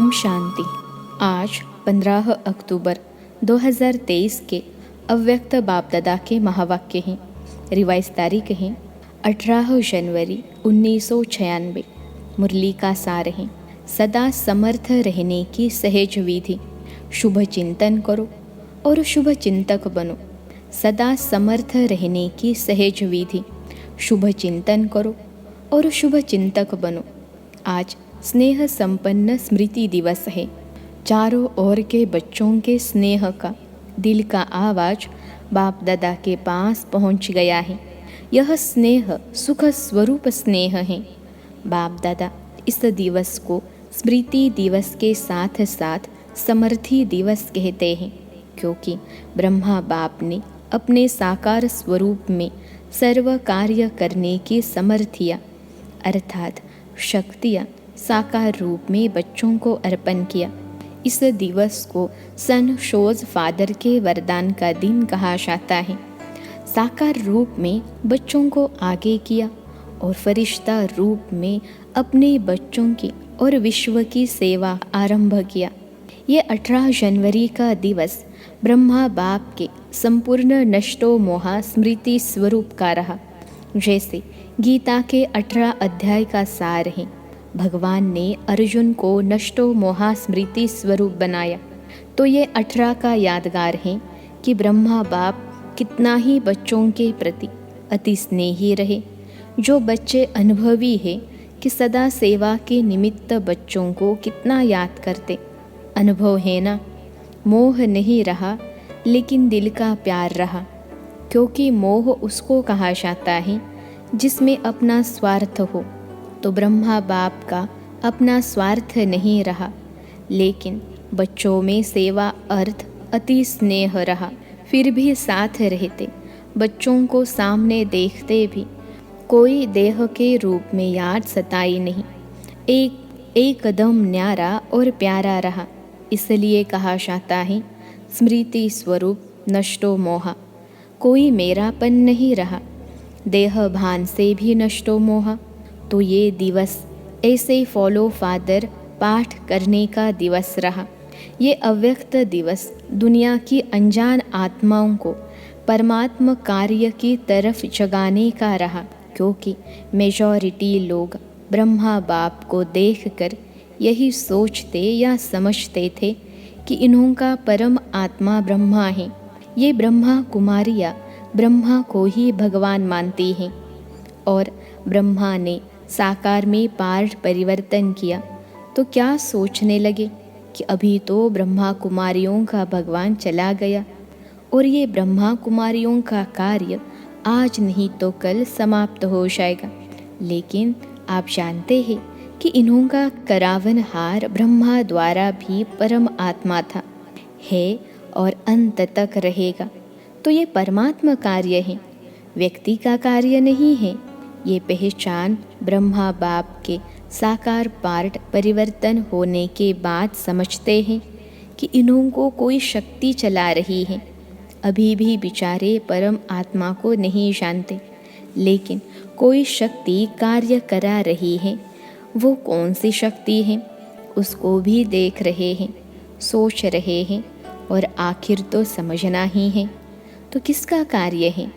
ओम शांति। आज 15 अक्टूबर 2023 के अव्यक्त बाप दादा के महावाक्य हैं। रिवाइज तारीख है 18 जनवरी 1996। मुरली का सार है, सदा समर्थ रहने की सहज विधि। शुभ चिंतन करो और शुभ चिंतक बनो। सदा समर्थ रहने की सहज विधि। शुभ चिंतन करो और शुभ चिंतक बनो। आज स्नेह संपन्न स्मृति दिवस है। चारों ओर के बच्चों के स्नेह का दिल का आवाज बाप दादा के पास पहुंच गया है। यह स्नेह सुख स्वरूप स्नेह है। बाप दादा इस दिवस को स्मृति दिवस के साथ साथ समर्थी दिवस कहते हैं, क्योंकि ब्रह्मा बाप ने अपने साकार स्वरूप में सर्व कार्य करने की समर्थियाँ अर्थात शक्तियाँ साकार रूप में बच्चों को अर्पण किया। इस दिवस को सन शोज फादर के वरदान का दिन कहा जाता है। साकार रूप में बच्चों को आगे किया और फरिश्ता रूप में अपने बच्चों की और विश्व की सेवा आरंभ किया। ये 18 जनवरी का दिवस ब्रह्मा बाप के संपूर्ण नष्टो मोहा स्मृति स्वरूप का रहा। जैसे गीता के 18 अध्याय का सार है, भगवान ने अर्जुन को नष्टो मोहा स्मृति स्वरूप बनाया, तो ये 18 का यादगार है कि ब्रह्मा बाप कितना ही बच्चों के प्रति अति स्नेही रहे। जो बच्चे अनुभवी है कि सदा सेवा के निमित्त बच्चों को कितना याद करते। अनुभव है ना। मोह नहीं रहा लेकिन दिल का प्यार रहा, क्योंकि मोह उसको कहा जाता है जिसमें अपना स्वार्थ हो। तो ब्रह्मा बाप का अपना स्वार्थ नहीं रहा, लेकिन बच्चों में सेवा अर्थ अति स्नेह रहा। फिर भी साथ रहते, बच्चों को सामने देखते भी कोई देह के रूप में याद सताई नहीं। एक कदम न्यारा और प्यारा रहा। इसलिए कहा जाता है स्मृति स्वरूप नष्टो मोहा। कोई मेरापन नहीं रहा, देह भान से भी नष्टो मोहा। तो ये दिवस ऐसे फॉलो फादर पाठ करने का दिवस रहा। ये अव्यक्त दिवस दुनिया की अनजान आत्माओं को परमात्मा कार्य की तरफ जगाने का रहा, क्योंकि मेजॉरिटी लोग ब्रह्मा बाप को देखकर यही सोचते या समझते थे कि इन्हों का परम आत्मा ब्रह्मा है। ये ब्रह्मा कुमारियाँ ब्रह्मा को ही भगवान मानती हैं और ब्रह्मा ने साकार में पार्ट परिवर्तन किया तो क्या सोचने लगे कि अभी तो ब्रह्मा कुमारियों का भगवान चला गया और ये ब्रह्मा कुमारियों का कार्य आज नहीं तो कल समाप्त हो जाएगा। लेकिन आप जानते हैं कि इन्हों का करावनहार ब्रह्मा द्वारा भी परम आत्मा था, है और अंत तक रहेगा। तो ये परमात्मा कार्य है, व्यक्ति का कार्य नहीं है। ये पहचान ब्रह्मा बाप के साकार पार्ट परिवर्तन होने के बाद समझते हैं कि इन्हों को कोई शक्ति चला रही है। अभी भी बेचारे परम आत्मा को नहीं जानते, लेकिन कोई शक्ति कार्य करा रही है। वो कौन सी शक्ति है उसको भी देख रहे हैं, सोच रहे हैं और आखिर तो समझना ही है। तो किसका कार्य है,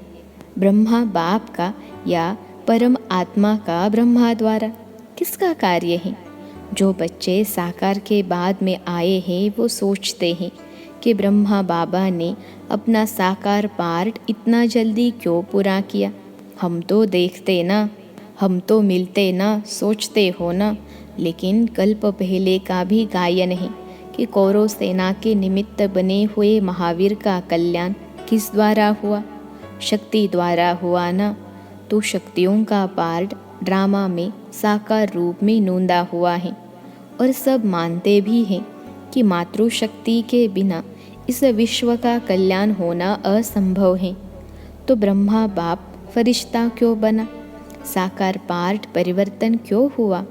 ब्रह्मा बाप का या परम आत्मा का ब्रह्मा द्वारा? किसका कार्य है? जो बच्चे साकार के बाद में आए हैं वो सोचते हैं कि ब्रह्मा बाबा ने अपना साकार पार्ट इतना जल्दी क्यों पूरा किया। हम तो देखते ना, हम तो मिलते ना, सोचते हो ना। लेकिन कल्प पहले का भी गायन है कि कौरव सेना के निमित्त बने हुए महावीर का कल्याण किस द्वारा हुआ? शक्ति द्वारा हुआ ना। तो शक्तियों का पार्ट ड्रामा में साकार रूप में नोंदा हुआ है और सब मानते भी हैं कि मातृशक्ति के बिना इस विश्व का कल्याण होना असंभव है। तो ब्रह्मा बाप फरिश्ता क्यों बना? साकार पार्ट परिवर्तन क्यों हुआ?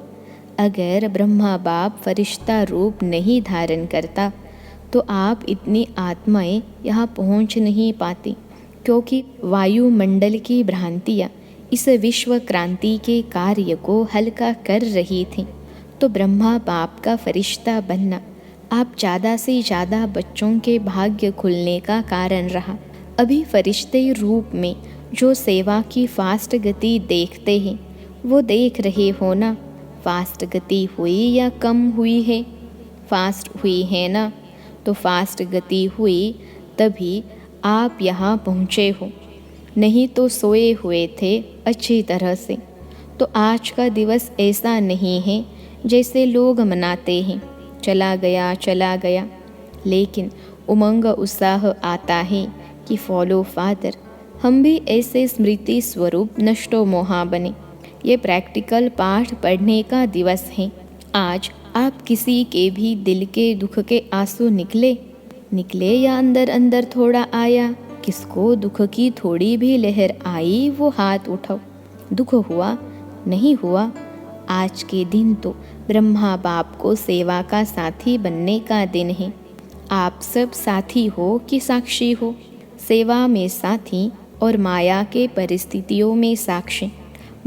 अगर ब्रह्मा बाप फरिश्ता रूप नहीं धारण करता तो आप इतनी आत्माएं यहाँ पहुँच नहीं पाती, क्योंकि वायुमंडल की भ्रांतियाँ इस विश्व क्रांति के कार्य को हल्का कर रही थी। तो ब्रह्मा बाप का फरिश्ता बनना आप ज़्यादा से ज़्यादा बच्चों के भाग्य खुलने का कारण रहा। अभी फरिश्ते रूप में जो सेवा की फास्ट गति देखते हैं वो देख रहे हो ना, फास्ट गति हुई या कम हुई है? फास्ट हुई है ना, तो फास्ट गति हुई तभी आप यहाँ पहुँचे हो, नहीं तो सोए हुए थे अच्छी तरह से। तो आज का दिवस ऐसा नहीं है जैसे लोग मनाते हैं, चला गया चला गया, लेकिन उमंग उत्साह आता है कि फॉलो फादर, हम भी ऐसे स्मृति स्वरूप नष्टो मोहा बने। ये प्रैक्टिकल पाठ पढ़ने का दिवस है। आज आप किसी के भी दिल के दुख के आंसू निकले या अंदर अंदर थोड़ा आया, किसको दुख की थोड़ी भी लहर आई वो हाथ उठाओ। दुख हुआ नहीं हुआ, आज के दिन तो ब्रह्मा बाप को सेवा का साथी बनने का दिन है। आप सब साथी हो कि साक्षी हो? सेवा में साथी और माया के परिस्थितियों में साक्षी।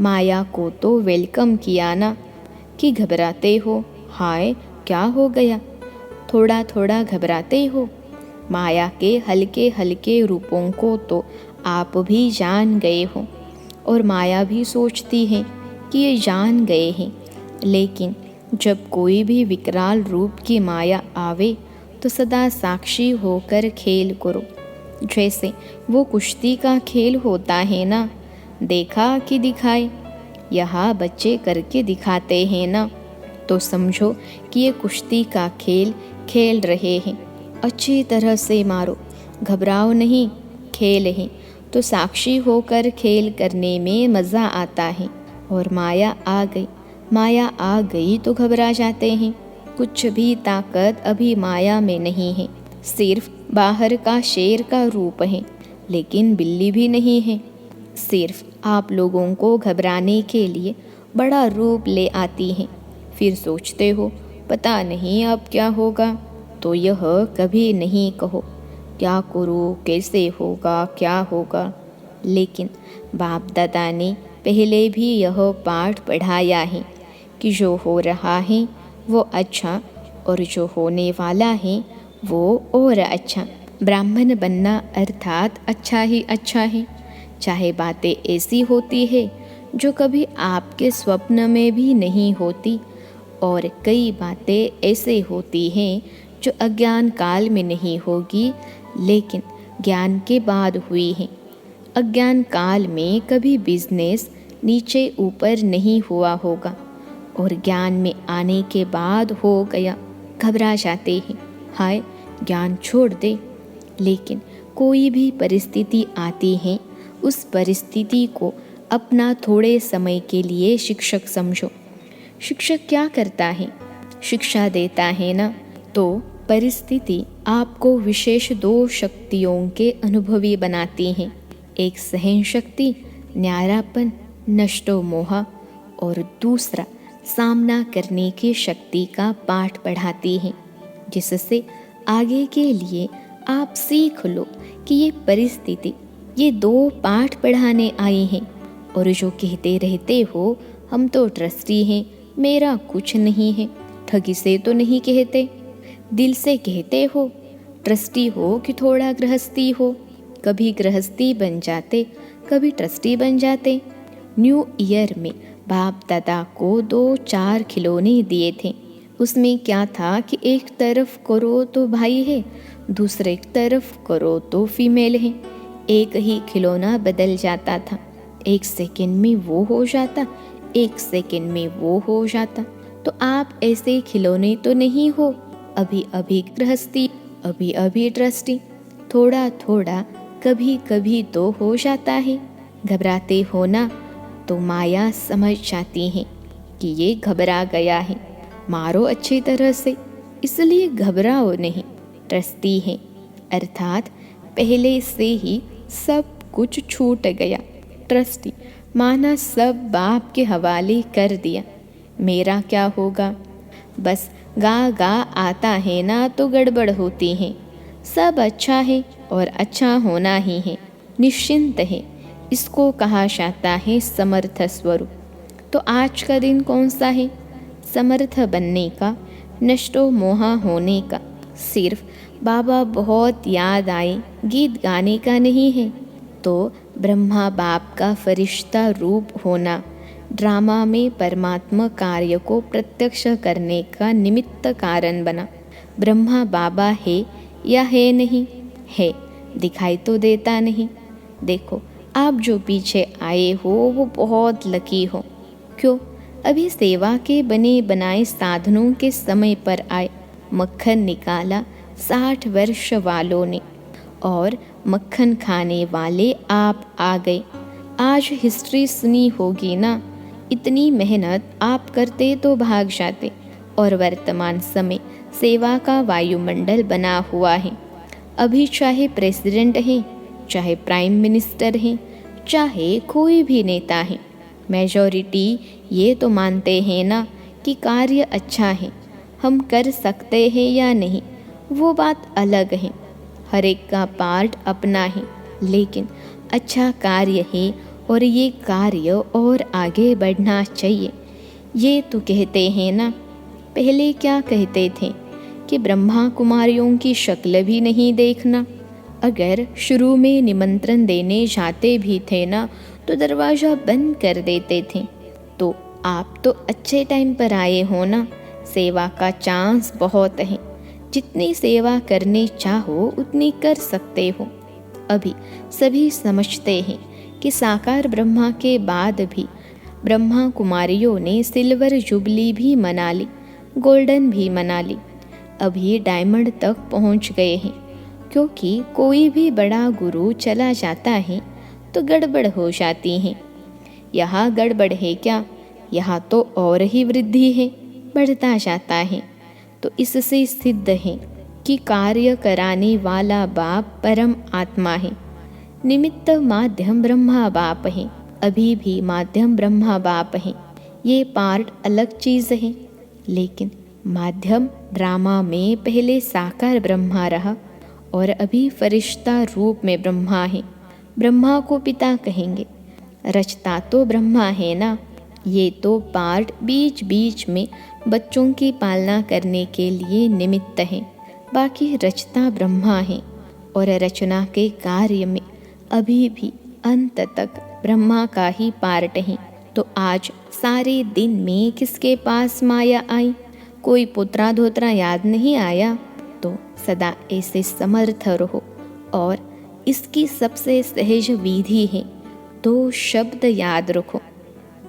माया को तो वेलकम किया ना, कि घबराते हो, हाय क्या हो गया, थोड़ा थोड़ा घबराते हो। माया के हल्के हल्के रूपों को तो आप भी जान गए हो, और माया भी सोचती है कि ये जान गए हैं। लेकिन जब कोई भी विकराल रूप की माया आवे तो सदा साक्षी होकर खेल करो, जैसे वो कुश्ती का खेल होता है ना। देखा कि दिखाए, यहाँ बच्चे करके दिखाते हैं ना, तो समझो कि ये कुश्ती का खेल खेल रहे हैं। अच्छी तरह से मारो, घबराओ नहीं, खेल है तो साक्षी होकर खेल करने में मज़ा आता है। और माया आ गई तो घबरा जाते हैं। कुछ भी ताकत अभी माया में नहीं है, सिर्फ बाहर का शेर का रूप है, लेकिन बिल्ली भी नहीं है। सिर्फ आप लोगों को घबराने के लिए बड़ा रूप ले आती है। फिर सोचते हो पता नहीं अब क्या होगा, तो यह कभी नहीं कहो क्या करूँ, कैसे होगा, क्या होगा। लेकिन बाप दादा ने पहले भी यह पाठ पढ़ाया है कि जो हो रहा है वो अच्छा, और जो होने वाला है वो और अच्छा। ब्राह्मण बनना अर्थात अच्छा ही अच्छा है। चाहे बातें ऐसी होती है जो कभी आपके स्वप्न में भी नहीं होती, और कई बातें ऐसे होती हैं जो अज्ञान काल में नहीं होगी, लेकिन ज्ञान के बाद हुई है। अज्ञान काल में कभी बिजनेस नीचे ऊपर नहीं हुआ होगा, और ज्ञान में आने के बाद हो गया। घबरा जाते हैं, हाय ज्ञान छोड़ दे। लेकिन कोई भी परिस्थिति आती है, उस परिस्थिति को अपना थोड़े समय के लिए शिक्षक समझो। शिक्षक क्या करता है? शिक्षा देता है ना। तो परिस्थिति आपको विशेष दो शक्तियों के अनुभवी बनाती हैं। एक सहन शक्ति, न्यारापन, नष्टो मोह, और दूसरा सामना करने की शक्ति का पाठ पढ़ाती है, जिससे आगे के लिए आप सीख लो कि ये परिस्थिति ये दो पाठ पढ़ाने आई हैं। और जो कहते रहते हो हम तो ट्रस्टी हैं, मेरा कुछ नहीं है, ठगी से तो नहीं कहते, दिल से कहते हो। ट्रस्टी हो कि थोड़ा गृहस्थी हो, कभी गृहस्थी बन जाते, कभी ट्रस्टी बन जाते। न्यू ईयर में बाप दादा को 2-4 खिलौने दिए थे। उसमें क्या था कि एक तरफ करो तो भाई है, दूसरे तरफ करो तो फीमेल है। एक ही खिलौना बदल जाता था, एक सेकंड में वो हो जाता, एक सेकंड में वो हो जाता। तो आप ऐसे खिलौने तो नहीं हो, अभी अभी गृहस्थी, अभी अभी ट्रस्टी, थोड़ा थोड़ा कभी कभी तो हो जाता है। घबराते हो ना, तो माया समझ जाती है कि ये घबरा गया है, मारो अच्छी तरह से, इसलिए घबराओ नहीं। ट्रस्टी है अर्थात पहले से ही सब कुछ छूट गया। ट्रस्टी माना सब बाप के हवाले कर दिया, मेरा क्या होगा। बस गा गा आता है ना तो गड़बड़ होती है। सब अच्छा है और अच्छा होना ही है, निश्चिंत है, इसको कहा जाता है समर्थ स्वरूप। तो आज का दिन कौन सा है? समर्थ बनने का, नष्टो मोहा होने का। सिर्फ बाबा बहुत याद आए गीत गाने का नहीं है। तो ब्रह्मा बाप का फरिश्ता रूप होना ड्रामा में परमात्मा कार्य को प्रत्यक्ष करने का निमित्त कारण बना। ब्रह्मा बाबा है या है नहीं? है, दिखाई तो देता नहीं। देखो, आप जो पीछे आए हो वो बहुत लकी हो। क्यों? अभी सेवा के बने बनाए साधनों के समय पर आए। मक्खन निकाला 60 वर्ष वालों ने, और मक्खन खाने वाले आप आ गए। आज हिस्ट्री सुनी होगी ना, इतनी मेहनत आप करते तो भाग जाते। और वर्तमान समय सेवा का वायुमंडल बना हुआ है। अभी चाहे प्रेसिडेंट हैं, चाहे प्राइम मिनिस्टर हैं, चाहे कोई भी नेता है, मेजॉरिटी ये तो मानते हैं ना कि कार्य अच्छा है। हम कर सकते हैं या नहीं वो बात अलग है। हर एक का पार्ट अपना है, लेकिन अच्छा कार्य है और ये कार्य और आगे बढ़ना चाहिए। ये तो कहते हैं ना। पहले क्या कहते थे कि ब्रह्मा कुमारियों की शक्ल भी नहीं देखना। अगर शुरू में निमंत्रण देने जाते भी थे ना तो दरवाज़ा बंद कर देते थे। तो आप तो अच्छे टाइम पर आए हो ना। सेवा का चांस बहुत है। जितनी सेवा करनी चाहो उतनी कर सकते हो। अभी सभी समझते हैं कि साकार ब्रह्मा के बाद भी ब्रह्मा कुमारियों ने सिल्वर जुबली भी मना ली, गोल्डन भी मना ली, अभी डायमंड तक पहुंच गए हैं। क्योंकि कोई भी बड़ा गुरु चला जाता है तो गड़बड़ हो जाती है। यहाँ गड़बड़ है क्या? यहाँ तो और ही वृद्धि है, बढ़ता जाता है। तो इससे सिद्ध है कि कार्य कराने वाला बाप परम आत्मा है। निमित्त माध्यम ब्रह्मा बाप है। अभी भी माध्यम ब्रह्मा बाप है। ये पार्ट अलग चीज़ है, लेकिन माध्यम ड्रामा में पहले साकार ब्रह्मा रहा और अभी फरिश्ता रूप में ब्रह्मा है। ब्रह्मा को पिता कहेंगे। रचता तो ब्रह्मा है ना। ये तो पार्ट बीच बीच में बच्चों की पालना करने के लिए निमित्त है। बाकी रचता ब्रह्मा है और रचना के कार्य में अभी भी अंत तक ब्रह्मा का ही पार्ट है। तो आज सारे दिन में किसके पास माया आई? कोई पुत्रा धोत्रा याद नहीं आया? तो सदा ऐसे समर्थ रहो। और इसकी सबसे सहज विधि है, 2 शब्द याद रखो।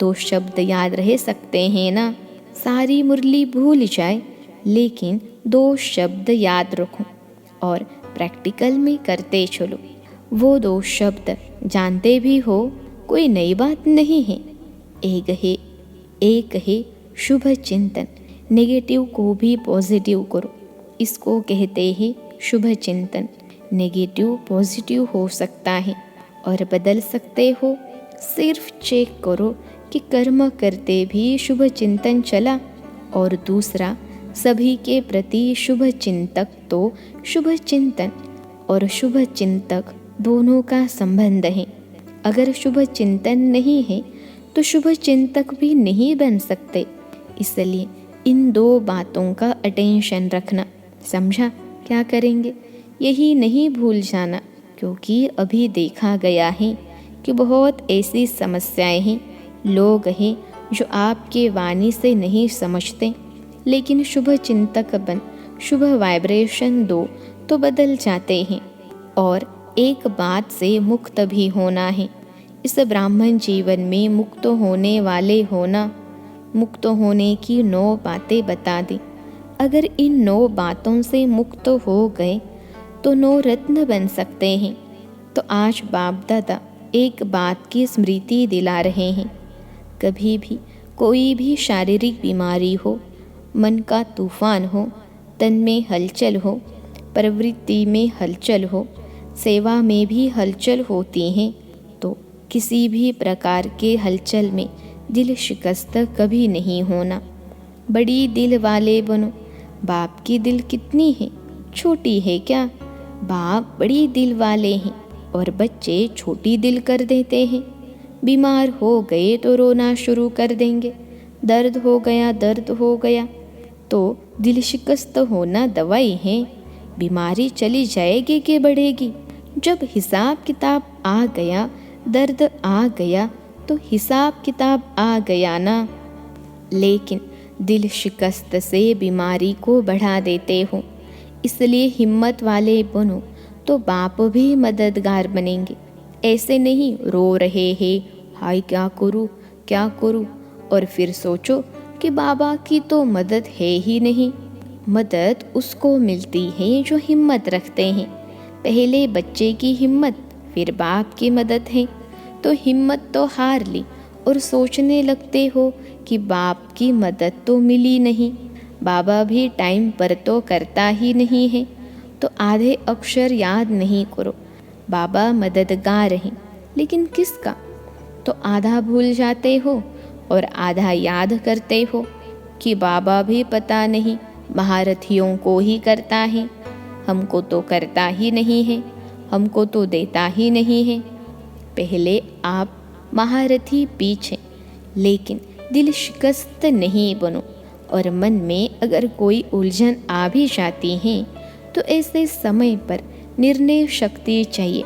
2 शब्द याद रह सकते हैं ना। सारी मुरली भूल जाए, लेकिन 2 शब्द याद रखो और प्रैक्टिकल में करते चलो। वो 2 शब्द जानते भी हो, कोई नई बात नहीं है। एक है शुभ चिंतन। नेगेटिव को भी पॉजिटिव करो, इसको कहते हैं शुभ चिंतन। नेगेटिव पॉजिटिव हो सकता है और बदल सकते हो। सिर्फ चेक करो कि कर्म करते भी शुभ चिंतन चला। और दूसरा, सभी के प्रति शुभ चिंतक तो शुभ चिंतन और शुभ चिंतक दोनों का संबंध है। अगर शुभ चिंतन नहीं है तो शुभ चिंतक भी नहीं बन सकते। इसलिए इन 2 बातों का अटेंशन रखना। समझा? क्या करेंगे? यही नहीं भूल जाना, क्योंकि अभी देखा गया है कि बहुत ऐसी समस्याएं हैं, लोग हैं जो आपके वाणी से नहीं समझते, लेकिन शुभ चिंतक बन शुभ वाइब्रेशन दो तो बदल जाते हैं। और एक बात से मुक्त भी होना है। इस ब्राह्मण जीवन में मुक्त होने वाले होना, मुक्त होने की 9 बातें बता दी। अगर इन 9 बातों से मुक्त हो गए तो 9 रत्न बन सकते हैं। तो आज बाप दादा एक बात की स्मृति दिला रहे हैं। कभी भी कोई भी शारीरिक बीमारी हो, मन का तूफान हो, तन में हलचल हो, प्रवृत्ति में हलचल हो, सेवा में भी हलचल होती हैं, तो किसी भी प्रकार के हलचल में दिल शिकस्त कभी नहीं होना। बड़ी दिल वाले बनो। बाप की दिल कितनी है? छोटी है क्या? बाप बड़ी दिल वाले हैं और बच्चे छोटी दिल कर देते हैं। बीमार हो गए तो रोना शुरू कर देंगे। दर्द हो गया, दर्द हो गया, तो दिल शिकस्त होना दवाई है। बीमारी चली जाएगी कि बढ़ेगी? जब हिसाब किताब आ गया, दर्द आ गया, तो हिसाब किताब आ गया ना। लेकिन दिल शिकस्त से बीमारी को बढ़ा देते हो। इसलिए हिम्मत वाले बनो तो बाप भी मददगार बनेंगे। ऐसे नहीं रो रहे हैं, हाय क्या करूँ क्या करूँ, और फिर सोचो कि बाबा की तो मदद है ही नहीं। मदद उसको मिलती है जो हिम्मत रखते हैं। पहले बच्चे की हिम्मत, फिर बाप की मदद है। तो हिम्मत तो हार ली और सोचने लगते हो कि बाप की मदद तो मिली नहीं, बाबा भी टाइम पर तो करता ही नहीं है, तो आधे अक्षर याद नहीं करो। बाबा मददगार हैं, लेकिन किसका? तो आधा भूल जाते हो और आधा याद करते हो कि बाबा भी पता नहीं महारथियों को ही करता है, हमको तो करता ही नहीं है, हमको तो देता ही नहीं है। पहले आप महारथी पीछे, लेकिन दिल शिकस्त नहीं बनो। और मन में अगर कोई उलझन आ भी जाती है तो ऐसे समय पर निर्णय शक्ति चाहिए,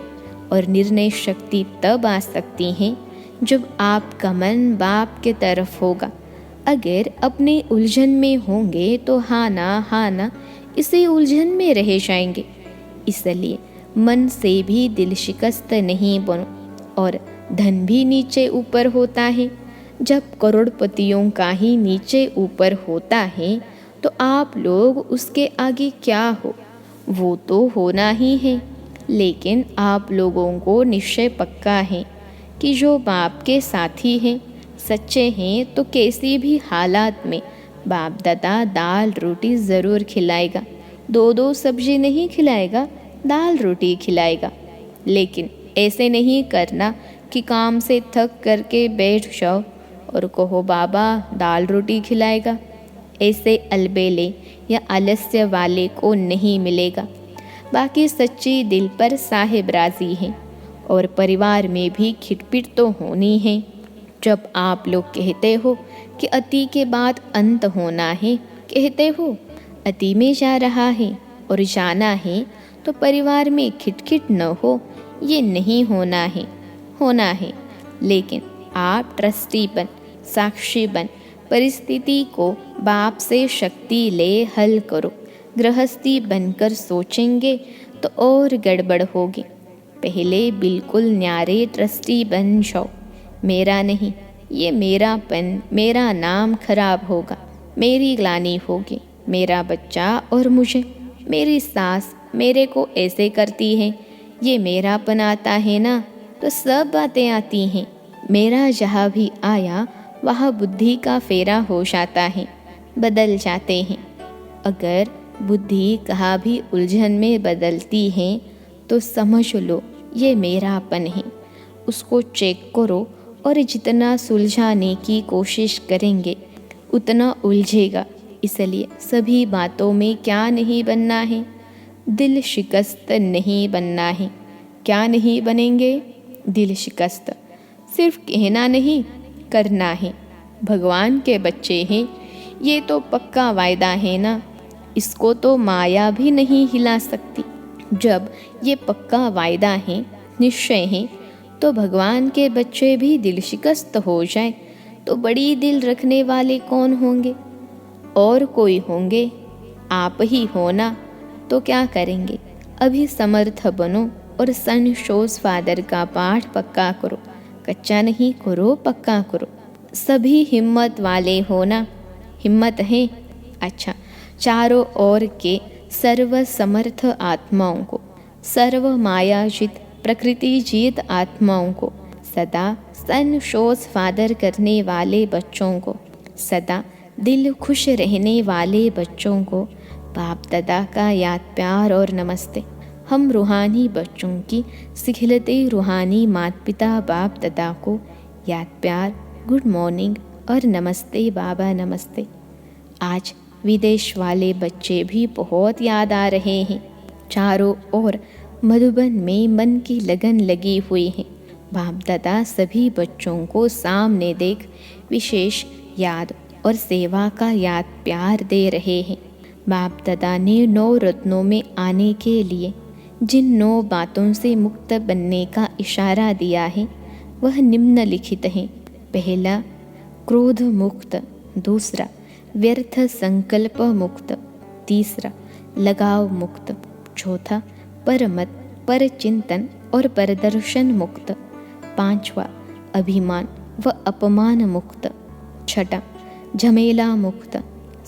और निर्णय शक्ति तब आ सकती है जब आपका मन बाप के तरफ होगा। अगर अपने उलझन में होंगे तो हाँ ना इसी उलझन में रह जाएंगे। इसलिए मन से भी दिल शिकस्त नहीं बनो। और धन भी नीचे ऊपर होता है। जब करोड़पतियों का ही नीचे ऊपर होता है तो आप लोग उसके आगे क्या हो? वो तो होना ही है। लेकिन आप लोगों को निश्चय पक्का है कि जो बाप के साथी हैं, सच्चे हैं, तो कैसी भी हालात में बाप दादा दाल रोटी ज़रूर खिलाएगा। दो दो सब्जी नहीं खिलाएगा, दाल रोटी खिलाएगा। लेकिन ऐसे नहीं करना कि काम से थक करके बैठ जाओ और कहो बाबा दाल रोटी खिलाएगा। ऐसे अलबेले या आलस्य वाले को नहीं मिलेगा। बाकी सच्ची दिल पर साहिब राजी हैं, और परिवार में भी खिटपिट तो होनी है। जब आप लोग कहते हो कि अति के बाद अंत होना है, कहते हो अति में जा रहा है और जाना है, तो परिवार में खिटखिट न हो, ये नहीं होना है। होना है, लेकिन आप ट्रस्टी बन, साक्षी बन, परिस्थिति को बाप से शक्ति ले हल करो। गृहस्थी बनकर सोचेंगे तो और गड़बड़ होगी। पहले बिल्कुल न्यारे ट्रस्टी बन जाओ। मेरा नहीं, ये मेरापन, मेरा नाम खराब होगा, मेरी ग्लानि होगी, मेरा बच्चा और मुझे, मेरी सास मेरे को ऐसे करती है, ये मेरापन आता है ना, तो सब बातें आती हैं। मेरा जहाँ भी आया वहाँ बुद्धि का फेरा हो जाता है, बदल जाते हैं। अगर बुद्धि कहाँ भी उलझन में बदलती है तो समझ लो ये मेरापन है। उसको चेक करो, और जितना सुलझाने की कोशिश करेंगे उतना उलझेगा। इसलिए सभी बातों में क्या नहीं बनना है? दिल शिकस्त नहीं बनना है। क्या नहीं बनेंगे? दिल शिकस्त। सिर्फ कहना नहीं, करना है। भगवान के बच्चे हैं, ये तो पक्का वायदा है ना, इसको तो माया भी नहीं हिला सकती। जब ये पक्का वायदा है, निश्चय है, तो भगवान के बच्चे भी दिल शिकस्त हो जाए तो बड़ी दिल रखने वाले कौन होंगे? और कोई होंगे? आप ही होना। तो क्या करेंगे? अभी समर्थ बनो और सन शोज फादर का पाठ पक्का करो। कच्चा नहीं करो, पक्का करो। सभी हिम्मत वाले होना। हिम्मत है? अच्छा, चारों ओर के सर्व समर्थ आत्माओं को, सर्व मायाजित प्रकृति जीत आत्माओं को, सदा सन शोज फादर करने वाले बच्चों को, सदा दिल खुश रहने वाले बच्चों को बाप दादा का याद प्यार और नमस्ते। हम रूहानी बच्चों की सिखलते रूहानी माता पिता बाप दादा को याद प्यार, गुड मॉर्निंग और नमस्ते बाबा नमस्ते। आज विदेश वाले बच्चे भी बहुत याद आ रहे हैं। चारों ओर मधुबन में मन की लगन लगी हुई है। बाप दादा सभी बच्चों को सामने देख विशेष याद और सेवा का याद प्यार दे रहे हैं। बाप दादा ने 9 रत्नों में आने के लिए जिन 9 बातों से मुक्त बनने का इशारा दिया है वह निम्नलिखित हैं। पहला, क्रोध मुक्त। दूसरा, व्यर्थ संकल्प मुक्त। तीसरा, लगाव मुक्त। चौथा, परमत, परचिंतन और परदर्शन मुक्त। पांचवा, अभिमान व अपमान मुक्त। छठा, झमेला मुक्त।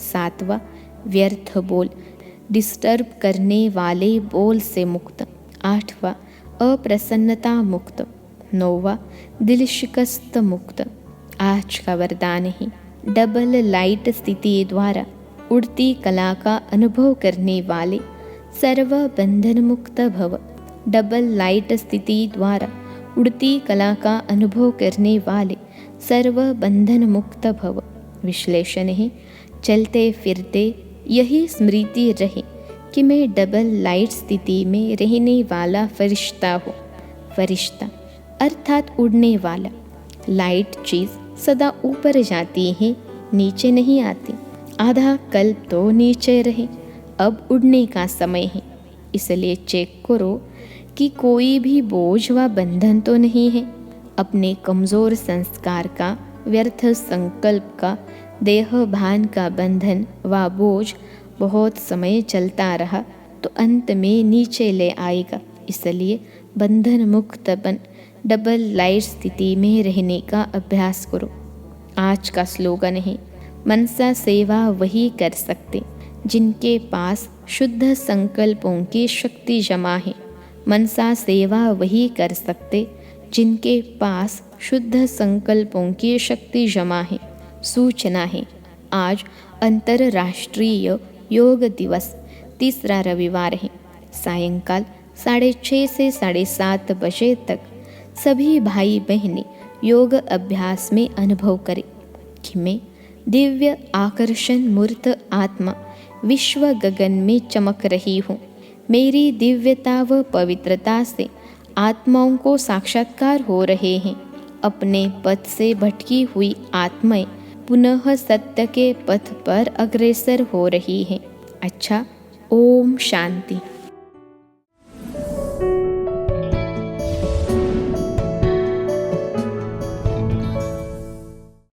सातवां, व्यर्थ बोल, डिस्टर्ब करने वाले बोल से मुक्त। आठवां, अप्रसन्नता मुक्त। नौवां, दिल शिकस्त मुक्त। आज का वरदान है, डबल लाइट स्थिति द्वारा उड़ती कला का अनुभव करने वाले सर्व बंधन मुक्त भव। डबल लाइट स्थिति द्वारा उड़ती कला का अनुभव करने वाले सर्व बंधन मुक्त भव। विश्लेषण है, चलते फिरते यही स्मृति रहे कि मैं डबल लाइट स्थिति में रहने वाला फरिश्ता हूँ। फरिश्ता अर्थात उड़ने वाला। लाइट चीज़ सदा ऊपर जाती है, नीचे नहीं आती। आधा कल्प तो नीचे रहे, अब उड़ने का समय है। इसलिए चेक करो कि कोई भी बोझ व बंधन तो नहीं है। अपने कमज़ोर संस्कार का, व्यर्थ संकल्प का, देह भान का बंधन व बोझ बहुत समय चलता रहा तो अंत में नीचे ले आएगा। इसलिए बंधन मुक्त बन डबल लाइट स्थिति में रहने का अभ्यास करो। आज का स्लोगन है, मनसा सेवा वही कर सकते जिनके पास शुद्ध संकल्पों की शक्ति जमा है। मनसा सेवा वही कर सकते जिनके पास शुद्ध संकल्पों की शक्ति जमा है। सूचना है, आज अंतर्राष्ट्रीय योग दिवस, तीसरा रविवार है। सायंकाल 6:30 से 7:30 बजे तक सभी भाई बहनें योग अभ्यास में अनुभव करें कि मैं दिव्य आकर्षण मूर्त आत्मा विश्व गगन में चमक रही हूँ। मेरी दिव्यता व पवित्रता से आत्माओं को साक्षात्कार हो रहे हैं। अपने पथ से भटकी हुई आत्माएं पुनः सत्य के पथ पर अग्रसर हो रही हैं। अच्छा, ओम शांति।